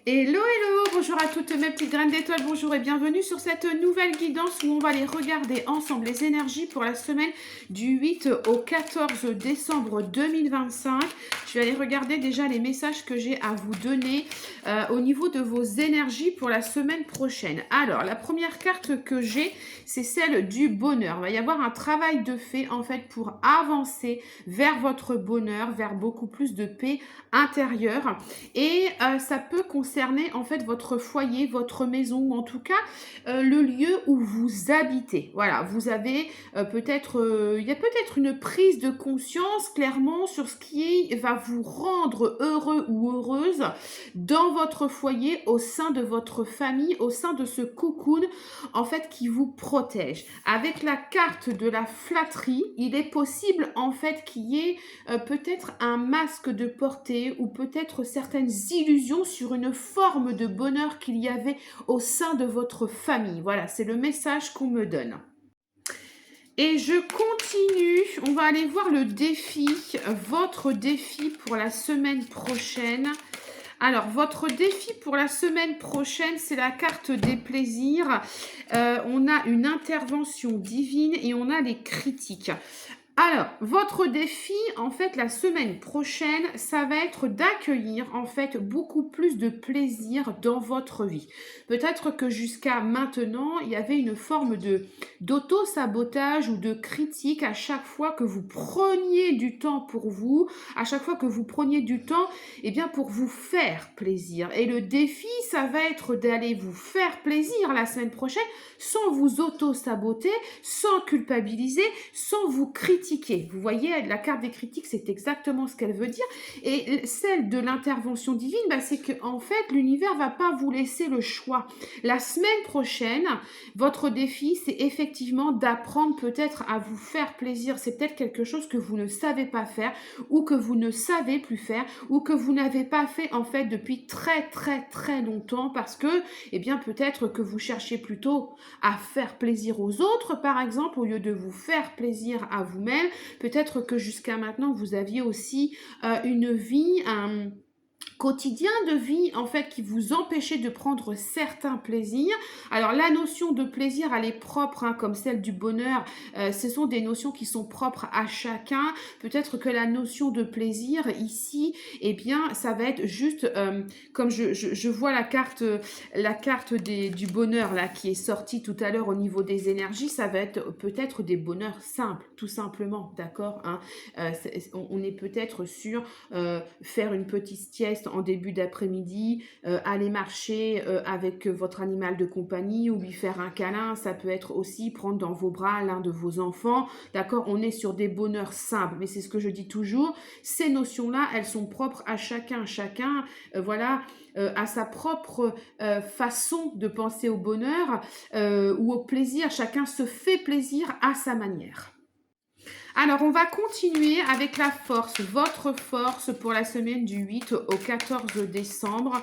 Hello, hello, bonjour à toutes mes petites graines d'étoiles, bonjour et bienvenue sur cette nouvelle guidance où on va aller regarder ensemble les énergies pour la semaine du 8 au 14 décembre 2025. Je vais aller regarder déjà les messages que j'ai à vous donner au niveau de vos énergies pour la semaine prochaine. Alors, la première carte que j'ai, c'est celle du bonheur. Il va y avoir un travail de fait en fait pour avancer vers votre bonheur, vers beaucoup plus de paix intérieure. Et ça peut concerner en fait votre foyer, votre maison ou en tout cas le lieu où vous habitez. Voilà, vous avez il y a peut-être une prise de conscience clairement sur ce qui va vous rendre heureux ou heureuse dans votre foyer, au sein de votre famille, au sein de ce cocoon en fait qui vous protège. Avec la carte de la flatterie, il est possible en fait qu'il y ait peut-être un masque de portée ou peut-être certaines illusions sur une forme de bonheur qu'il y avait au sein de votre famille. Voilà, c'est le message qu'on me donne. Et je continue, on va aller voir le défi, votre défi pour la semaine prochaine. Alors, votre défi pour la semaine prochaine, c'est la carte des plaisirs. On a une intervention divine et on a les critiques. Alors, votre défi, en fait, la semaine prochaine, ça va être d'accueillir, en fait, beaucoup plus de plaisir dans votre vie. Peut-être que jusqu'à maintenant, il y avait une forme d'auto-sabotage ou de critique à chaque fois que vous preniez du temps pour vous, à chaque fois que vous preniez du temps, eh bien, pour vous faire plaisir. Et le défi, ça va être d'aller vous faire plaisir la semaine prochaine sans vous auto-saboter, sans culpabiliser, sans vous critiquer. Vous voyez, la carte des critiques, c'est exactement ce qu'elle veut dire. Et celle de l'intervention divine, c'est que en fait, l'univers ne va pas vous laisser le choix. La semaine prochaine, votre défi, c'est effectivement d'apprendre peut-être à vous faire plaisir. C'est peut-être quelque chose que vous ne savez pas faire ou que vous ne savez plus faire ou que vous n'avez pas fait en fait depuis très très très longtemps parce que, eh bien, peut-être que vous cherchez plutôt à faire plaisir aux autres, par exemple, au lieu de vous faire plaisir à vous-même. Peut-être que jusqu'à maintenant, vous aviez aussi une vie, un quotidien de vie en fait qui vous empêchait de prendre certains plaisirs. Alors la notion de plaisir elle est propre comme celle du bonheur, ce sont des notions qui sont propres à chacun. Peut-être que la notion de plaisir ici, eh bien ça va être juste comme je vois la carte du bonheur là qui est sortie tout à l'heure au niveau des énergies, ça va être peut-être des bonheurs simples, tout simplement, d'accord, hein. On est peut-être sur faire une petite sieste en début d'après-midi, aller marcher avec votre animal de compagnie ou lui faire un câlin. Ça peut être aussi prendre dans vos bras l'un de vos enfants. D'accord, on est sur des bonheurs simples, mais c'est ce que je dis toujours. Ces notions-là, elles sont propres à chacun. Chacun, à sa propre façon de penser au bonheur ou au plaisir. Chacun se fait plaisir à sa manière. Alors, on va continuer avec la force, votre force pour la semaine du 8 au 14 décembre.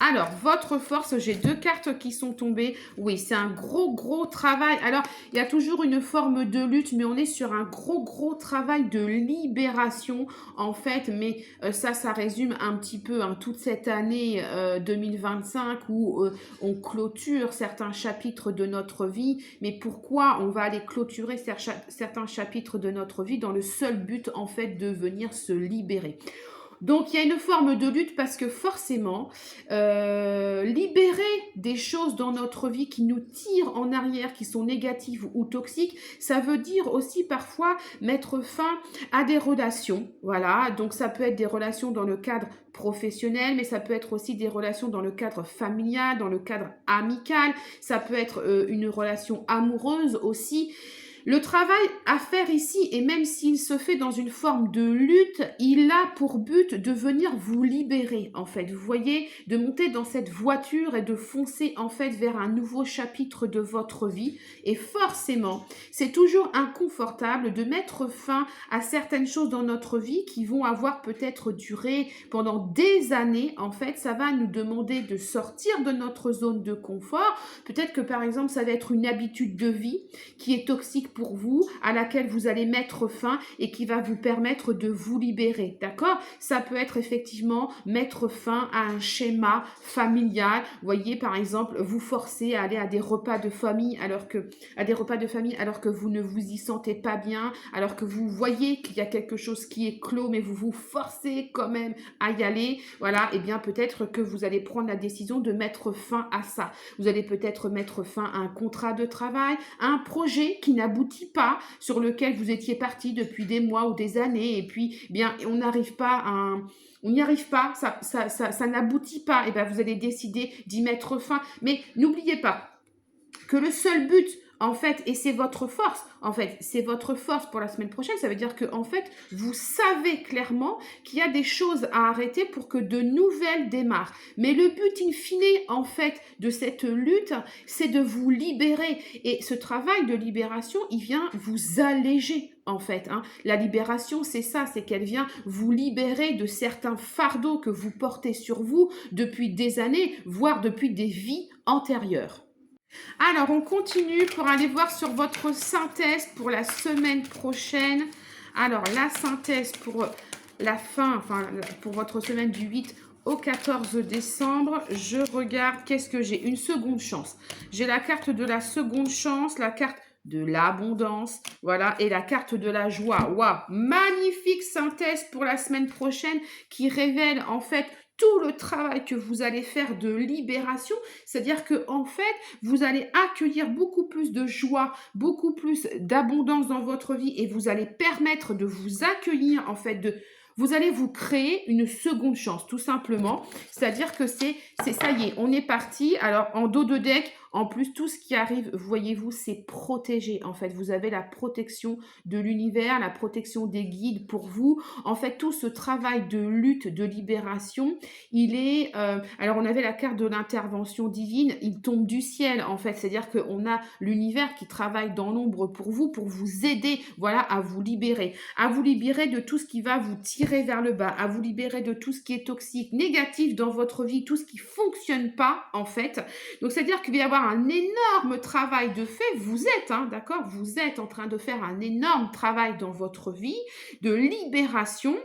Alors, votre force, j'ai deux cartes qui sont tombées. Oui, c'est un gros travail. Alors, il y a toujours une forme de lutte, mais on est sur un gros travail de libération, en fait. Mais ça résume un petit peu toute cette année 2025 où on clôture certains chapitres de notre vie. Mais pourquoi on va aller clôturer certains chapitres de notre vie dans le seul but, en fait, de venir se libérer? Donc, il y a une forme de lutte parce que forcément, libérer des choses dans notre vie qui nous tirent en arrière, qui sont négatives ou toxiques, ça veut dire aussi parfois mettre fin à des relations. Voilà, donc ça peut être des relations dans le cadre professionnel, mais ça peut être aussi des relations dans le cadre familial, dans le cadre amical, ça peut être une relation amoureuse aussi. Le travail à faire ici, et même s'il se fait dans une forme de lutte, il a pour but de venir vous libérer, en fait. Vous voyez, de monter dans cette voiture et de foncer, en fait, vers un nouveau chapitre de votre vie. Et forcément, c'est toujours inconfortable de mettre fin à certaines choses dans notre vie qui vont avoir peut-être duré pendant des années. En fait, ça va nous demander de sortir de notre zone de confort. Peut-être que, par exemple, ça va être une habitude de vie qui est toxique pour vous, à laquelle vous allez mettre fin et qui va vous permettre de vous libérer, d'accord? Ça peut être effectivement mettre fin à un schéma familial. Vous voyez, par exemple, vous forcer à aller à des repas de famille alors que vous ne vous y sentez pas bien, alors que vous voyez qu'il y a quelque chose qui est clos, mais vous vous forcez quand même à y aller. Voilà, et bien peut-être que vous allez prendre la décision de mettre fin à ça. Vous allez peut-être mettre fin à un contrat de travail, à un projet qui n'aboutit pas, sur lequel vous étiez parti depuis des mois ou des années, et puis eh bien on n'arrive pas à on n'y arrive pas, ça n'aboutit pas, et bien vous allez décider d'y mettre fin. Mais n'oubliez pas que le seul but, en fait, et c'est votre force, en fait, c'est votre force pour la semaine prochaine, ça veut dire que, en fait, vous savez clairement qu'il y a des choses à arrêter pour que de nouvelles démarrent. Mais le but in fine, en fait, de cette lutte, c'est de vous libérer. Et ce travail de libération, il vient vous alléger. En fait, hein. La libération, c'est ça, c'est qu'elle vient vous libérer de certains fardeaux que vous portez sur vous depuis des années, voire depuis des vies antérieures. Alors, on continue pour aller voir sur votre synthèse pour la semaine prochaine. Alors, la synthèse pour la fin, enfin, pour votre semaine du 8 au 14 décembre, je regarde, qu'est-ce que j'ai? Une seconde chance. J'ai la carte de la seconde chance, la carte de l'abondance, voilà, et la carte de la joie. Waouh, magnifique synthèse pour la semaine prochaine qui révèle en fait tout le travail que vous allez faire de libération, c'est-à-dire que en fait, vous allez accueillir beaucoup plus de joie, beaucoup plus d'abondance dans votre vie et vous allez permettre de vous accueillir en fait vous allez vous créer une seconde chance, tout simplement. C'est-à-dire que c'est ça y est, on est parti. Alors, en dos de deck, en plus, tout ce qui arrive, voyez-vous, c'est protégé. En fait, vous avez la protection de l'univers, la protection des guides pour vous. En fait, tout ce travail de lutte, de libération, il est... alors, on avait la carte de l'intervention divine. Il tombe du ciel, en fait. C'est-à-dire qu'on a l'univers qui travaille dans l'ombre pour vous aider, voilà, à vous libérer de tout ce qui va vous tirer vers le bas, à vous libérer de tout ce qui est toxique, négatif dans votre vie, tout ce qui fonctionne pas, en fait. Donc, c'est-à-dire qu'il va y avoir un énorme travail de fait. Vous êtes, hein, d'accord? Vous êtes en train de faire un énorme travail dans votre vie de libération.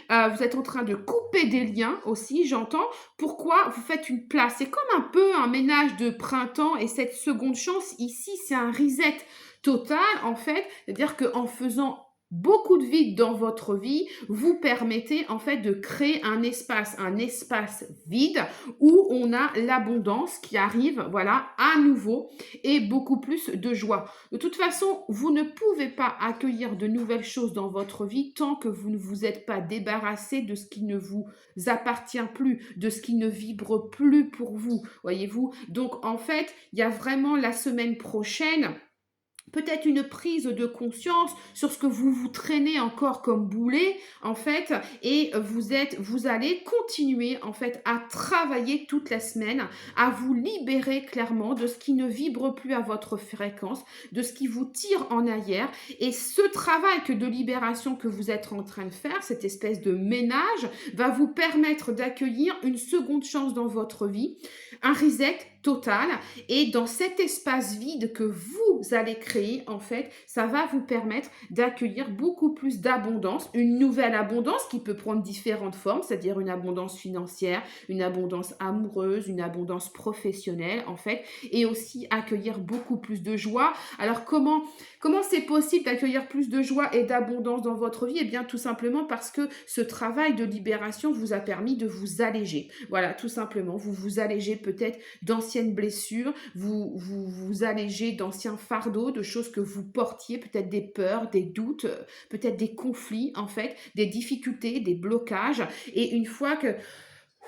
Vous êtes en train de couper des liens aussi, j'entends. Pourquoi vous faites une place? C'est comme un peu un ménage de printemps et cette seconde chance ici, c'est un reset total, en fait. C'est-à-dire qu'en faisant beaucoup de vide dans votre vie, vous permettez en fait de créer un espace vide où on a l'abondance qui arrive, voilà, à nouveau et beaucoup plus de joie. De toute façon, vous ne pouvez pas accueillir de nouvelles choses dans votre vie tant que vous ne vous êtes pas débarrassé de ce qui ne vous appartient plus, de ce qui ne vibre plus pour vous, voyez-vous. Donc en fait, il y a vraiment la semaine prochaine peut-être une prise de conscience sur ce que vous traînez encore comme boulet, en fait, et vous allez continuer, en fait, à travailler toute la semaine, à vous libérer clairement de ce qui ne vibre plus à votre fréquence, de ce qui vous tire en arrière, et ce travail de libération que vous êtes en train de faire, cette espèce de ménage, va vous permettre d'accueillir une seconde chance dans votre vie, un reset total, et dans cet espace vide que vous allez créer, en fait, ça va vous permettre d'accueillir beaucoup plus d'abondance, une nouvelle abondance qui peut prendre différentes formes, c'est-à-dire une abondance financière, une abondance amoureuse, une abondance professionnelle, en fait, et aussi accueillir beaucoup plus de joie. Alors, comment c'est possible d'accueillir plus de joie et d'abondance dans votre vie? Eh bien, tout simplement parce que ce travail de libération vous a permis de vous alléger. Voilà, tout simplement, vous vous allégez peut-être d'anciennes blessures, vous allégez d'anciens fardeaux, de choses que vous portiez, peut-être des peurs, des doutes, peut-être des conflits, en fait, des difficultés, des blocages. Et une fois que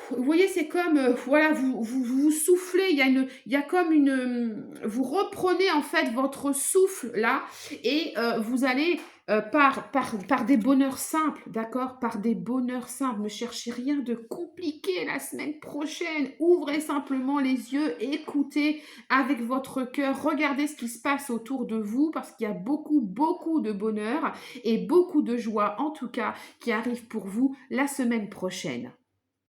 vous voyez, c'est comme, voilà, vous soufflez, il y a comme vous reprenez en fait votre souffle là et vous allez par des bonheurs simples, d'accord? Par des bonheurs simples. Ne cherchez rien de compliqué la semaine prochaine. Ouvrez simplement les yeux, écoutez avec votre cœur, regardez ce qui se passe autour de vous parce qu'il y a beaucoup, beaucoup de bonheur et beaucoup de joie en tout cas qui arrive pour vous la semaine prochaine.